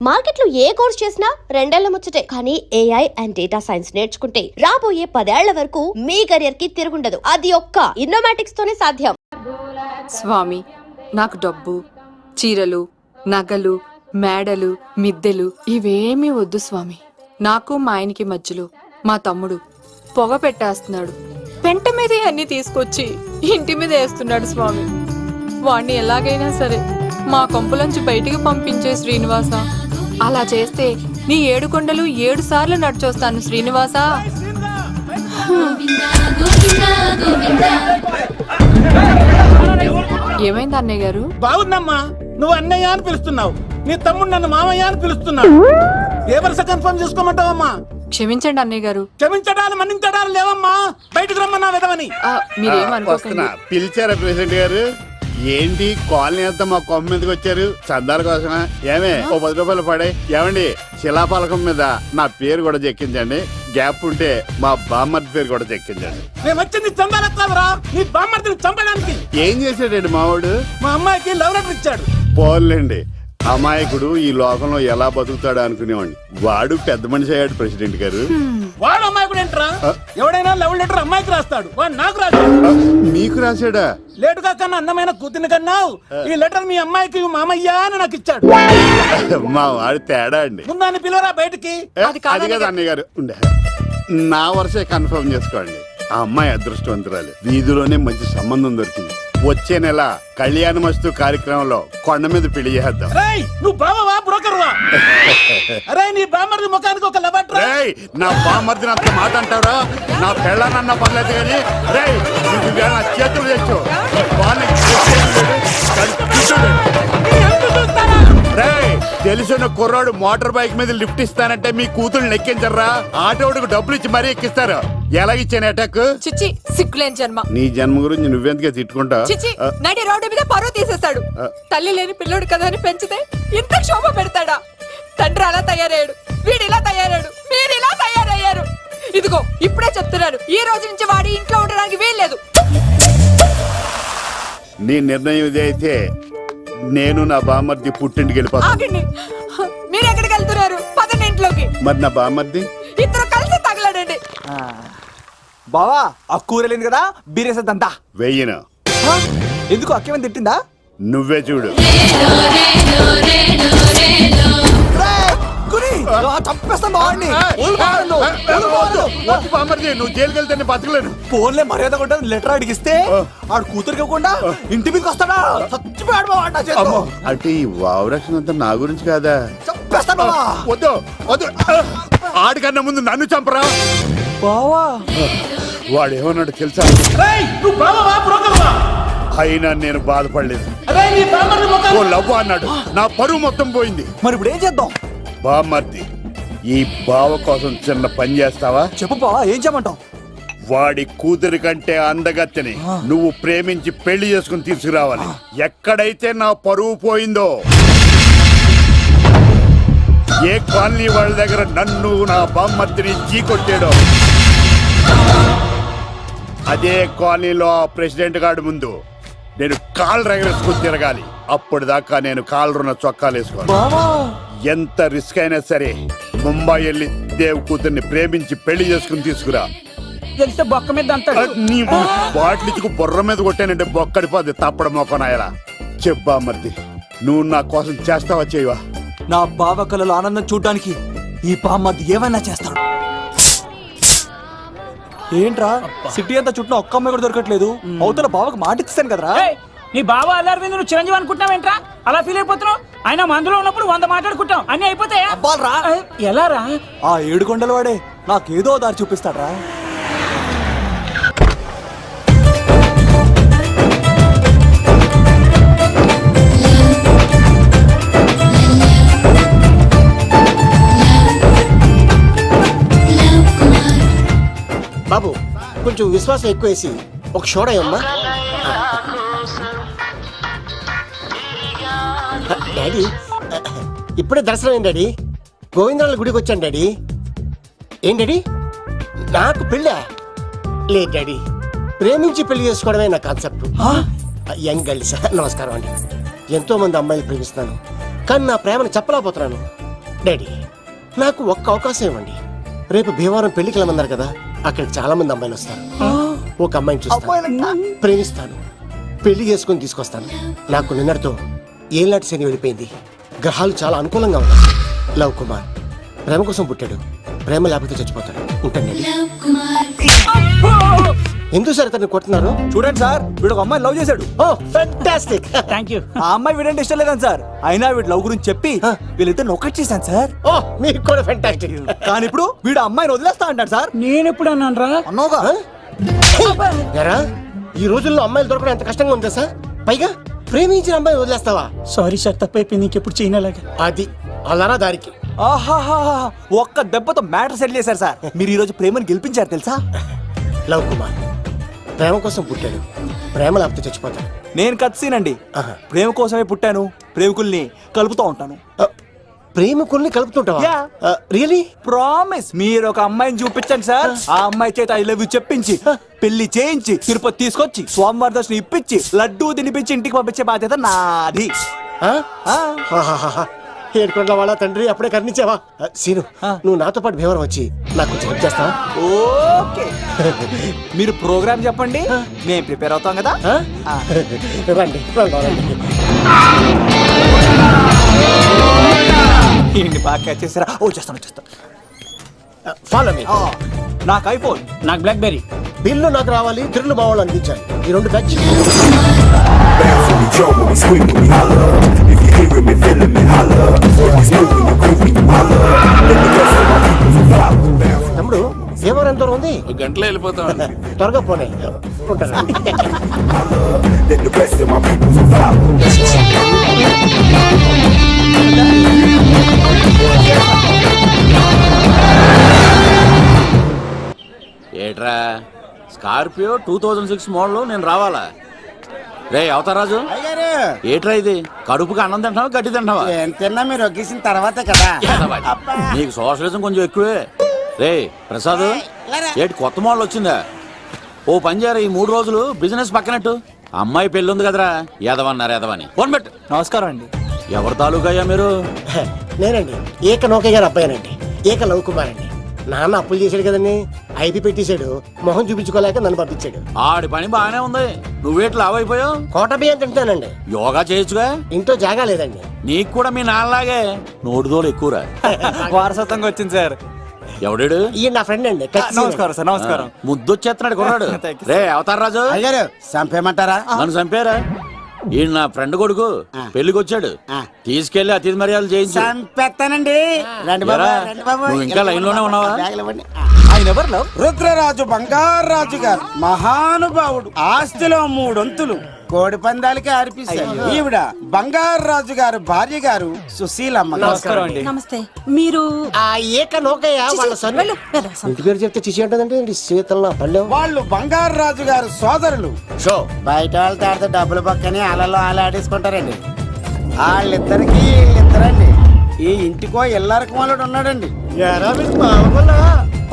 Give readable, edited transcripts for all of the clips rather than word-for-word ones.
Market లో ఏ course చేసినా రెండేళ్ల ముచ్చటే. కానీ ఏఐ అండ్ డేటా సైన్స్ నేర్చుకుంటే రాబోయే 10 ఏళ్ల వరకు మీ కెరియర్ కి తిరుగుండదు. అది ఒక్క ఇన్నోమాటిక్స్ తోనే సాధ్యం. స్వామి, నాకు డబ్బు, చీరలు, నగలు, మేడలు, మిద్దెలు ఇవేమీ వద్దు స్వామి. నాకు మా ఆయనకి మధ్యలో మా తమ్ముడు పొగ పెట్టేస్తున్నాడు. పెంట మీద అన్ని తీసుకొచ్చి ఇంటి మీద వేస్తున్నాడు స్వామి. వాణ్ణి ఎలాగైనా సరే మా కొంపలోంచి బయటికి పంపించే శ్రీనివాస. అలా చేస్తే నీ 7 కొండలు 7 సార్లు నడిచొస్తాను శ్రీనివాస. ఏమైంది అన్నయ్య గారు? బాగుందమ్మా, నువ్వు అన్నయ్య అని పిలుస్తున్నావు, నీ తమ్ముడు నన్ను మామయ్య అని పిలుస్తున్నాడు. ఏ వరుస కన్ఫర్మ్ చేసుకోమంటావమ్మా? క్షమించండి అన్నయ్య గారు. క్షమించడాలు మన్నించడాలు లేవమ్మా, బయటకు రమ్మన్నా విధవని. మీరేమనుకోకండి. పిలిచారా ప్రెసిడెంట్ గారు? ఏంటి కాలనీ అంతా మా కొమ్మ మీదకి వచ్చారు? చందాల కోసమా? ఏమే ఓ 10 రూపాయలు పడే. ఏమండి, శిలాపాలకం మీద నా పేరు కూడా చెక్కించండి. గ్యాప్ ఉంటే మా బామ్మర్ది పేరు కూడా చెక్కించండి. నేను వచ్చింది చందాలకు కాదురా, నీ బామ్మర్దిని చంపడానికి. ఏం చేశాడండి మావాడు? మా అమ్మాయికి లవ్ లెటర్ ఇచ్చాడు. పోన్లేండి, అమాయకుడు ఈ లోకంలో ఎలా బతుకుతాడు అనుకునేవాడిని. వాడు పెద్ద మనిషి అయ్యాడు ప్రెసిడెంట్ గారు. వాడు అమ్మాయికుడు ఏంట్రా? ఎవడైనా లవ్ లెటర్ అమ్మాయికి రాస్తాడు, వాడు నాకు రాశాడు. మీకు రాశాడా? లేటుగా కన్నా అందమైన కూతుని కన్నావు. ఈ లెటర్ మీ అమ్మాయికి మామయ్య అని నాకు ఇచ్చాడు. మా వాడు తేడా అండి. ముందాన్ని పిలవరా బయటికి. అది కదా అన్నయ్య గారు. ఉండే నా వరుసే కన్ఫర్మ్ చేసుకోండి. ఆ అమ్మాయి అదృష్టవంతురాలు. వీధిలోనే మంచి సంబంధం దొరికింది. వచ్చే నెల కళ్యాణమస్తు కార్యక్రమంలో కొండ మీద పెళ్లి చేద్దాం. నువ్వు బావవా బ్రోకర్వా? అరే నీ బామ్మర్ది ముఖానికి ఒక లెటర్. నా బామ్మర్దిని అంత మాట అంటారా? నా పెళ్ళనన్నా పర్లేదు కానీ నా చేతులు తెచ్చు. తెలిసిన కుర్రాడు మోటార్ బైక్ మీద లిఫ్ట్ ఇస్తానంటే మీ కూతురు ఎక్కించరా? ఆటోడికి డబ్బులు ఇచ్చి మరీ ఎక్కిస్తారు. ఎలాగిచ్చాను అటాక్? చిచ్చి, సిగ్గులేని జన్మ. నీ జన్మ గురించి నువ్వెందుకే తిట్టుకుంటా? చిచ్చి, నడి రోడ్డు మీద పరువు తీసేస్తాడు. తల్లి లేని పిల్లోడు కదా అని పెంచితే ఇంత క్షోభ పెడతాడా? తండ్రి అలా తయారయ్యాడు, వీడు ఇలా తయారయ్యాడు, మీరు ఇలా తయారయ్యారు. ఇదిగో ఇప్పుడే చెప్తున్నాను, ఈ రోజు నుంచి వాడి ఇంట్లో ఉండడానికి వీల్లేదు. నీ నిర్ణయం ఇదే అయితే నేను నా బామ్మర్ది పుట్టింటికి వెళ్ళిపోతాను. ఆగండి, మీరు ఎక్కడికి వెళ్తున్నారు? పదండి ఇంట్లోకి. మరి నా బామ్మర్ది? ఇద్దరు కలిసి తగలడండి. బావా, ఆ కూరలేదు కదా, బీరేసేద్దంతా. వెయ్యను. ఎందుకు అక్కేమని తిట్టిందా? నువ్వే చూడు. నువ్వు జైలుకి వెళ్తే బతకలేను. ఫోన్లే మర్యాద కూడా లెటర్ అడిగిస్తే ఆడు కూతురికి ఇవ్వకుండా ఇంటి మీదకి వస్తాడా? చచ్చిపోయాడు బావా. అంటే ఈ వావరక్షణ అంతా నా గురించి కాదా? చంపేస్తాను. వద్దు వద్దు, ఆడికన్నా ముందు నన్ను చంపరా బావా. వాడు ఏమన్నాడు తెలుసా? నువ్వు బావవా బ్రోకర్వా? అయినా నేను బాధపడలేదు. ఓ లవ్ అన్నాడు, నా పరువు మొత్తం పోయింది. మరి ఇప్పుడు ఏం చేద్దాం? బామ్మర్ది, ఈ బావ కోసం చిన్న పని చేస్తావా? చెప్పు బావా, ఏం చేయమంటావు? వాడి కూతురి కంటే అందగత్తెని నువ్వు ప్రేమించి పెళ్లి చేసుకుని తీసుకురావాలి. ఎక్కడైతే నా పరువు పోయిందో, ఏ కాలనీ వాళ్ళ దగ్గర నన్ను నా బామ్మర్దిని చీకొట్టాడో, అదే కాలనీలో ఆ ప్రెసిడెంట్ గారి ముందు నేను కాళ్ళు రగరేసుకుని తిరగాలి. అప్పుడు దాకా నేను కాళ్ళున్న చొక్కాలు వేసుకోవాలి. ఎంత రిస్క్ అయినా సరే ముంబై వెళ్ళి దేవ్ కూతుర్ని ప్రేమించి పెళ్లి చేసుకుని తీసుకురా. తెలిస్తే బొక్క మీద అంటాడు. నీ బాటిలిచ్చుకు బుర్ర మీద కొట్టానంటే బొక్కడిపోద్ది తప్పడం మొక్కనాయలా. చెప్పా మర్ది, నువ్వు నా కోసం చేస్తావా చేయవా? నా బావ కళలో ఆనందం చూడడానికి ఈ బామ్మది ఏమైనా చేస్తాడు. ఏంట్రా సిటీ అంతా చుట్టూ ఒక్క అమ్మాయి కూడా దొరకట్లేదు. అవుతున్న బావకు మాట ఇస్తాను కదరా. నీ బావ అల్లరి మీద నువ్వు చిరంజీవి అనుకుంటున్నావేంట్రా? అలా ఫీల్ అయిపోతున్నావు. ఆయన మందులో ఉన్నప్పుడు 100 మాట్లాడుకుంటాం, అన్ని అయిపోతాయా? ఎలా రా? ఆ 7 కొండల వాడే నాకేదో దారి చూపిస్తాడ్రా. బాబు, కొంచెం విశ్వాసం ఎక్కువేసి ఒక షోడయమ్మా. డాడీ, ఇప్పుడే దర్శనం అయింది డాడీ. గోవిందరాల గుడికి వచ్చాను డాడీ. ఏం డాడీ, నాకు పెళ్ళా? లేదు డాడీ, ప్రేమించి పెళ్లి చేసుకోవడమే నా కాన్సెప్ట్. యంగ్ గర్ల్స్ నమస్కారం అండి. ఎంతో మంది అమ్మాయిలు ప్రేమిస్తున్నాను, కానీ నా ప్రేమను చెప్పలేకపోతున్నాను. డాడీ నాకు ఒక్క అవకాశం ఇవ్వండి. రేపు భీమవరం పెళ్లికి వెళ్ళమన్నారు కదా, అక్కడికి చాలా మంది అమ్మాయిలు వస్తారు. ఒక అమ్మాయిని చూస్తాను, ప్రేమిస్తాను, పెళ్లి చేసుకుని తీసుకొస్తాను. నాకు నిన్నటితో ఏళ్ళనాటి శని వెళ్ళిపోయింది. గ్రహాలు చాలా అనుకూలంగా ఉన్నాయి. లవ్ కుమార్ ప్రేమ కోసం పుట్టాడు, ప్రేమ లేకపోతే చచ్చిపోతాడు. ఉంటాను డాడీ. ఎందుకు సార్ అతన్ని కొడుతున్నారు? చూడండి సార్, వీడు ఒక అమ్మాయి లవ్ చేశాడు. Oh fantastic. Thank you. ఆ అమ్మాయి వీడంటే ఇష్టం లేదని సార్, అయినా వీడు లవ్ గురించి చెప్పి వీళ్ళిద్దరు ఒకటి చేశాను సార్. ఓ మీకు కూడా ఫెంటాస్టిక్. కానీ ఇప్పుడు వీడు అమ్మాయిని వదిలేస్తా అంటాడు సార్. నేను ఎప్పుడు అన్నాను రా? అన్నోగా ఎరా ఈ రోజుల్లో అమ్మాయిలు దొరకడం ఎంత కష్టంగా ఉందా సార్? పైగా ప్రేమించిన అమ్మాయి వదిలేస్తావా? సారీ సార్, తప్పైపోయింది. ఇంకెప్పుడు చేయనలాగా. అది అలారా దారికి. ఆహాహా, ఒక్క దెబ్బతో మ్యాటర్ సెటిల్ చేశారు సార్. మీరు ఈ రోజు ప్రేమను గెలిపించారు తెలుసా? లవ్ కుమార్ ప్రేమ కోసం పుట్టాడు, ప్రేమ లేకపోతే చచ్చిపోతాడు. నేను కత్సీనండి. ఆహా. ప్రేమ కోసమే పుట్టాను, ప్రేమికుల్ని కలుపుతూ ఉంటాను. ప్రేమికుల్ని కలుపుతుంటావా? Yeah. రియలీ? ప్రామిస్. మీరు ఒక అమ్మాయిని చూపించండి సార్, ఆ అమ్మాయి చేత ఐ లవ్ యూ చెప్పించి పెళ్లి చేయించి తిరుపతి తీసుకొచ్చి స్వామివారి దర్శనం ఇప్పించి లడ్డూ తినిపించి ఇంటికి పంపించే బాధ్యత నాది. ఏడుకొండల వాళ్ళ తండ్రి అప్పుడే కర్ణించావా? సీను నువ్వు నాతో పాటు భీమవరం వచ్చి నాకు కొంచెం హెల్ప్ చేస్తావా? ఓకే. మీరు ప్రోగ్రామ్ చెప్పండి, మేము ప్రిపేర్ అవుతాం కదా. రండి రండి. ఏంటి బాగా క్యాచ్ చేసారా? ఓ చేస్తాను. Follow me. నాకు ఐఫోన్. నాకు బ్లాక్ బెర్రీ. బిల్లు నాకు రావాలి, తిరులు మా వాళ్ళు అందించాలి. ఈ రెండు ఖర్చు. తమ్ముడు భీమవరం ఎంత దూరం ఉంది? గంటలో వెళ్ళిపోతాం. త్వరగా పోనీ. ఉంటాను. ఏట్రా స్కార్పియో 2006 మోడల్ నేను రావాలా? రే అవతారాజు, ఏట్రా ఇది? కడుపుకి అన్నం తింటున్నావా గడ్డి తింటున్నావా? తిన్నా మీరు ఒగ్గేసిన తర్వాతే కదా. నీకు సోషలిజం కొంచెం ఎక్కువే. రే ప్రసాద్, ఏటి కొత్త మోడల్ వచ్చిందా? ఓ పని చేయరా, ఈ 3 రోజులు బిజినెస్ పక్కనట్టు. అమ్మాయి పెళ్ళి ఉంది కదరా, ఎదవన్నారు ఎదవని ఫోన్ పెట్టు. నమస్కారం అండి. ఎవరి తాలూకా అయ్యా మీరు? నేనండి ఏక నౌకే గారు అబ్బాయినండి, ఏక లవ్ కుమార్ అండి. నాన్న అప్పులు చేశాడు కదండి, ఐపీ పెట్టేశాడు. మొహం చూపించుకోలేక నన్ను పంపించాడు. ఆడి పని బాగానే ఉంది, నువ్వేట్లు లావైపోయావు? కోట బియ్యం తింటానండి. యోగా చేయొచ్చుగా? ఇంట్లో జాగా లేదండి. నీకు కూడా మీ నాన్నలాగే నోటిదోలు ఎక్కువరా. వారసత్వంగా వచ్చింది సార్. ఎవడాడు? ఈయన నా ఫ్రెండ్ అండి. నమస్కారం సార్. నమస్కారం. ముద్దొచ్చేస్తున్నాడు కొన్నాడు. Thank you, రే అవతార్ రాజు, అయ్యారు చంపేయమంటారా? నన్ను చంపారా? ఈయన నా ఫ్రెండ్ కొడుకు పెళ్లికి వచ్చాడు, తీసుకెళ్లి అతిథి మర్యాదలు చేయించు. చంపేస్తానండి. రండి బాబు, ఎరా, రండి బాబు. నువ్వు ఇంకా లైన్ లోనే ఉన్నావా? బ్యాగులు ఇవ్వండి. ఆయన ఎవరు లవ్? రుద్రరాజు బంగారాజు గారు మహానుభావుడు. ఆస్తిలో 3 వంతులు కోడి పందాలకి అర్పిస్తారు. ఈవిడ బంగారాజు గారు భార్య గారు సుశీలమ్మ. నమస్కారం అండి. నమస్తే. మీరు ఆ ఏక నౌకయ్య వాళ్ళ సన్. ఇంటి పేరు చెప్తే చిచి అంటదంటే శీతల పల్లె. వాళ్ళు బంగారాజు గారు సోదరులు. షో బయట వాళ్ళతో ఆడితే డబ్బులు పక్కనే అలలో ఆడేసుకుంటారండి. వాళ్ళిద్దరికి వీళ్ళిద్దరండి. ఈ ఇంటికో ఇల్లరకం వాళ్ళడు ఉన్నాడండి.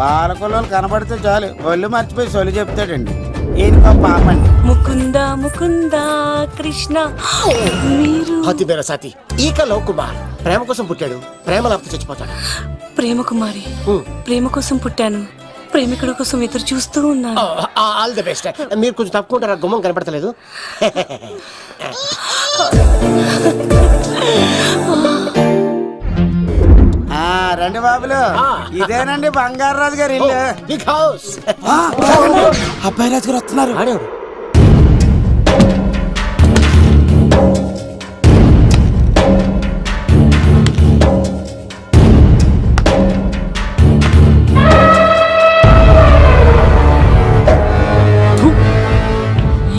పాలకొల్లు కనబడితే చాలు ఒళ్ళు మర్చిపోయి సొలి చెప్తాడండి. ఈయనకో పాపండి. ముకుంద ముకుంద కృష్ణ. మీరు హతి మేర సాతి ఈక లవ్ కుమార్ ప్రేమ కోసం పుట్టాడు, ప్రేమ లేకపోతే చచ్చిపోతాడు. ప్రేమ కుమారి. ప్రేమ కోసం పుట్టాను, ప్రేమికుడు కోసం ఎదురు చూస్తూ ఉన్నాను. All the best. మీరు కొంచెం తప్పుకుంటారా? గుమ్మం కనపడతలేదు. రండి బాబులు, ఇదేనండి బంగారాజు గారి ఇల్లు. Big house. అబ్బాయి రాజు గారు వస్తున్నారు. ఆడేవాడు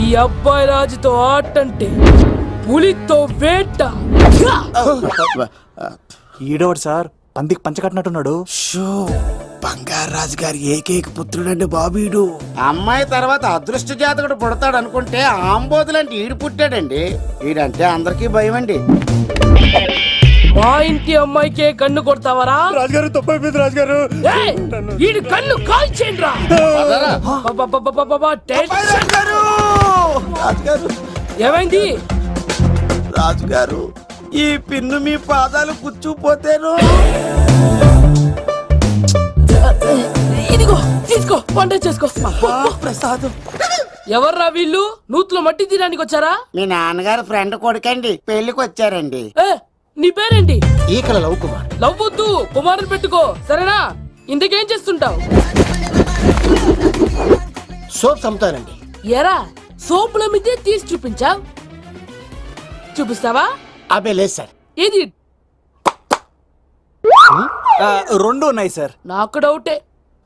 ఈ అబ్బాయి రాజుతో ఆటంటే పులితో వేట. ఈడోడు సార్, పందికి పంచ కట్టినట్టున్నాడు. బంగారాజు గారి ఏకైక పుత్రుడండి బాబీడు. అమ్మాయి తర్వాత అదృష్ట జాతకుడు పుడతాడు అనుకుంటే ఆంబోతులంటే ఈడు పుట్టాడండి. ఈడంటే అందరికీ భయం అండి. మా ఇంటి అమ్మాయికే కన్ను కొడతావరా? రాజుగారు తప్పైపోయింది రాజుగారు. ఏయ్, ఈడి కన్ను కాల్చేయండి రా. రాజుగారు, ఏమైంది? రాజుగారు, ఈ పిన్ను మీ పాదాలు కూర్చుపోతేను వంట చేసుకో. ప్రసాద్ ఎవర్రా వీళ్ళు? నూతులో మట్టి తీయడానికి వచ్చారా? మీ నాన్నగారు ఫ్రెండ్ కొడుకండి, పెళ్లికి వచ్చారండి. ఏ, నీ పేరేంటి? ఈకల లవ్ కుమార్. లవ్ వద్దు, కుమారుని పెట్టుకో, సరేనా? ఇంతకేం చేస్తుంటావు? సోప్స్ అమ్ముతానండి. ఎరా సోపుల మీద తీసి చూపించావు, చూపిస్తావా? అబ్బే లేదు సార్. ఏది? రెండు ఉన్నాయి సార్. నాకు డౌటే.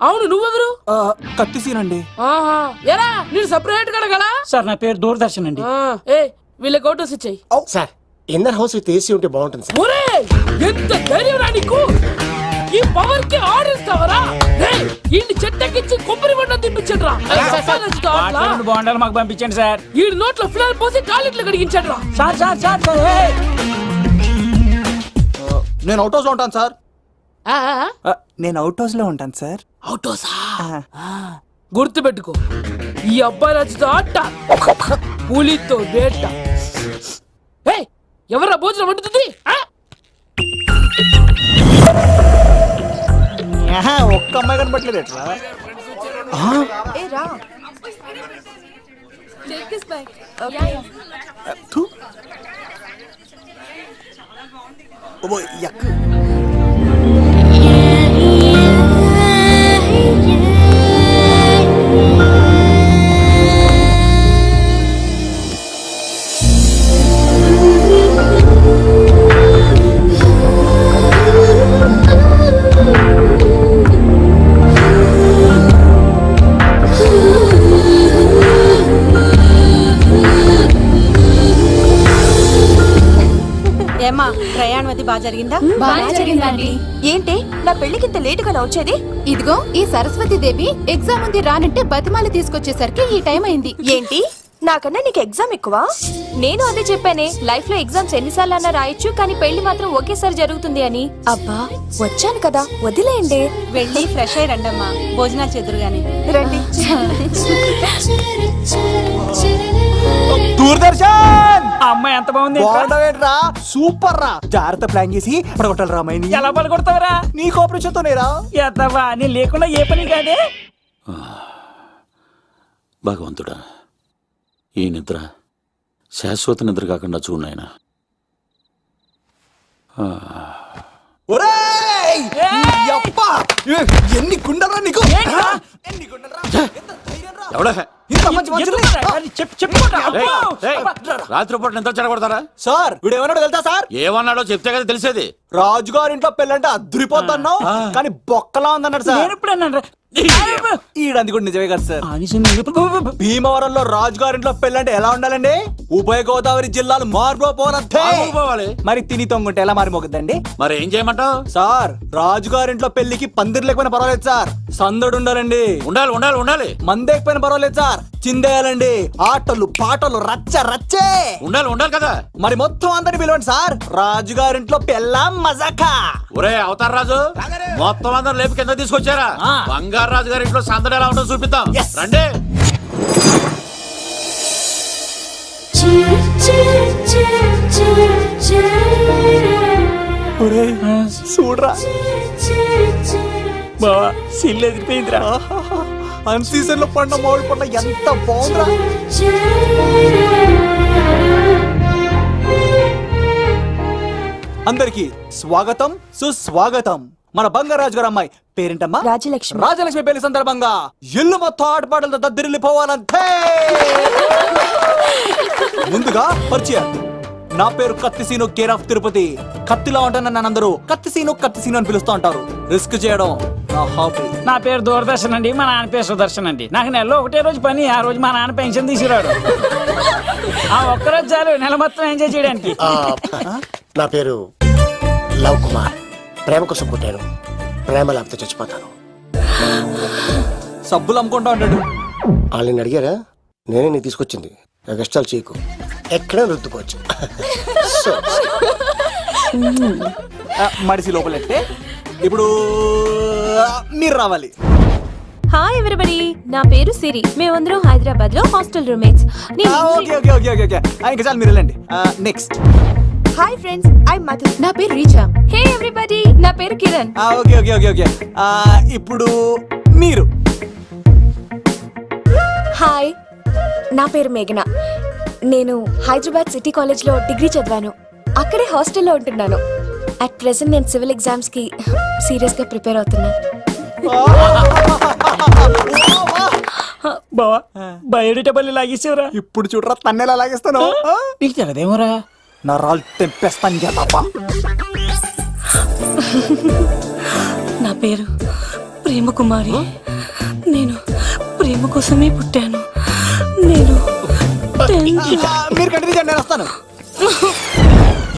అవును, నువ్వెవరు? కత్తిసీనండి. ఆహా, ఎరా నేను సపరేట్ కడగలా? సార్ నా పేరు దూరదర్శన్ అండి. ఏ వీళ్ళ ఫోటోస్ ఇచ్చాయి. Sir inner house with AC ఉంటే బాగుంటుంది సార్. ఒరే ఎంత ధైర్యం రా నీకు! ఈ పవర్ కి ఆర్డర్ ఇస్తావరా? ఈ చెట్టెక్కించి కొబ్బరి బండ తిప్పించండి రా. రెండు బాండాలు మాకు పంపించండి సార్. ఈ నోట్లో ఫినాల్ పోసి టాయిలెట్లు కడిగించండి రా. సార్ సార్ సార్ సార్, ఏయ్! నేను అవుట్ హౌస్ లో ఉంటాను సార్. ఆ, ఆ, నేను అవుట్ హౌస్ లో ఉంటాను సార్. అవుటోసా? గుర్తు పెట్టుకో, ఈ అబ్బాయి రాజుతో ఆట, పులితో వేట. ఎవరా భోజనం వండుతుంది? ఒక్క అమ్మాయి కనబట్లేదు ఎట్లా? థు. ఓ, యక్. ఏమా ప్రయాణం అది బాగా జరిగిందా? బాగా జరిగిందండి. ఏంటి నా పెళ్లికి ఇంత లేటుగా వచ్చేది? ఇదిగో ఈ సరస్వతి దేవి ఎగ్జామ్ ఉంది రానంటే బతిమాలి తీసుకొచ్చేసరికి ఈ టైం అయింది. ఏంటి నాకన్నా నీకు ఎగ్జామ్ ఎక్కువ? నేను అదే చెప్పానే, లైఫ్ లో ఎగ్జామ్స్ ఎన్నిసార్లు అన్నా రాయొచ్చు, కానీ పెళ్లి మాత్రం ఒకేసారి జరుగుతుంది అని. అబ్బా వచ్చాను కదా, వదిలేయండి. వెళ్ళి ఫ్రెష్ అయ్యి రండమ్మా, భోజనాలు చెదురు గాని. రండి. దూరదర్శన్ ఆ అమ్మాయి ఎంత బాగుంది. బాగుండవేంట్రా? సూపర్ రా. జాగ్రత్త ప్లాన్ చేసి పడగొట్టాలి రామాయణి. ఎలా పలుకొడతావరా? నీ కోఆపరేషన్ తోనేరా. ఎత్తవా, నేను లేకుండా ఏ పని కాదే. భగవంతుడా, ఈ నిద్ర శాశ్వత నిద్ర కాకుండా చూడు నాయనా. ఒరేయ్! యప్పా! ఎన్ని గుండెలరా నీకు? ఎన్ని గుండెలరా? ఎంత ధైర్యం రా? ఎవడే ఇంత మంచి మనుషుల్ని? రాత్రిపూట నిద్ర చెడగొడతారా? సార్ వీడు ఏమన్నాడు తెలుసా సార్? ఏమన్నాడో చెప్తే కదా తెలిసేది. రాజుగారింట్లో పెళ్ళంటే అద్దరిపోతున్నావు, కానీ బొక్కలా ఉందన్నాడు సార్. నేను ఇప్పుడు అన్నాను రా. ఈడంది కూడా నిజమే కదా సార్. భీమవరంలో రాజుగారింట్లో పెళ్ళంటే ఎలా ఉండాలండి? ఉభయ గోదావరి జిల్లాలు మారిపోవాలంటే పోవాలి. మరి తిని తొంగుంటే ఎలా మారిపోతుందండి? మరి ఏం చేయమంటావు? సార్ రాజుగారింట్లో పెళ్లికి పందిరి లేకపోయినా పర్వాలేదు సార్, సందడు ఉండాలండి. ఉండాలి ఉండాలి ఉండాలి. మందేకపోయినా పర్వాలేదు సార్, చిందేయాలండి. ఆటలు పాటలు రచ్చ రచ్చే ఉండాలి ఉండాలి కదా. మరి మొత్తం అందరిని పిలవండి సార్, రాజుగారింట్లో పెళ్ళాం మజాకా. ఒరే అవతార్ రాజు, మొత్తం అందరు లేపు కింద తీసుకొచ్చారా? బంగారు రాజు గారి ఇంట్లో సందడి ఎలా ఉంటుందో చూపిద్దాం. రండి. చూడరా బావా, సిల్లు ఎదిరిపోయిందిరా. అన్ సీజన్ లో పడిన మామిడి పండ్ల ఎంత బాగుందిరా. అందరికి స్వాగతం సుస్వాగతం. మన బంగారాజు గారు అమ్మాయి పేరేంటమ్మా? రాజలక్ష్మి. రాజలక్ష్మి పెళ్లి సందర్భంగా ఇల్లు మొత్తం ఆటపాటలతో దద్దరిల్లిపోవాలంటే ముందుగా పరిచయం. నా పేరు కత్తిసీను, కేర్ ఆఫ్ తిరుపతి. కత్తిలా ఉంటాను నన్ను అందరూ కత్తిసీను కత్తిసీను అని పిలుస్తూ ఉంటారు. రిస్క్ చేయడం నా హాబీ. నా పేరు దూరదర్శన్ అండి, మా నాన్న పేరు సుదర్శన్ అండి. నాకు నెలలో ఒకటే రోజు పని, ఆ రోజు మా నాన్న పెన్షన్ తీసుకురాడు. ఆ ఒక్కరోజు చాలు నెల మొత్తం ఎంజాయ్ చేయడానికి. నా పేరు లవ్ కుమార్. ప్రేమ కోసం పుట్టాను, ప్రేమ లేకపోతే చచ్చిపోతాను. సబ్బులు అమ్ముకుంటా ఉంటాడు. వాళ్ళని అడిగారా? నేనే నీ తీసుకొచ్చింది. కష్టాలు చేయకు, ఎక్కడైనా రుద్దుకోవచ్చు. మడిసి లోపలెట్టే. ఇప్పుడు మీరు రావాలి. హాయ్ ఎవరీబడీ, నా పేరు సిరి. మేమందరం హైదరాబాద్ లో hostel roommates. Okay okay okay okay okay, ఇంకా చాలు మీరు వెళ్ళండి. Next. Hi friends, I Madhu. నా పేరు రీచా. హే ఎవరీబడీ, నా పేరు Kiran. Okay okay okay okay. ఇప్పుడు మీరు హాయ్, నా పేరు మేఘన. నేను హైదరాబాద్ సిటీ కాలేజ్లో డిగ్రీ చదివాను. అక్కడే హాస్టల్లో ఉంటున్నాను. అట్ ప్రెసెంట్ నేను సివిల్ ఎగ్జామ్స్కి సీరియస్గా ప్రిపేర్ అవుతున్నాను. బావా బయోడేటా లాగేసేవరా. ఇప్పుడు చూడరా తన్నేలా లాగేస్తాను నీకు తెగదేమోరా. నా రాళ్ళు తెంపేస్తాను కదా. నా పేరు ప్రేమ కుమారి. నేను ప్రేమ కోసమే పుట్టాను. నేను మీరు కంటిన్యూ చేయండి, నేను వస్తాను.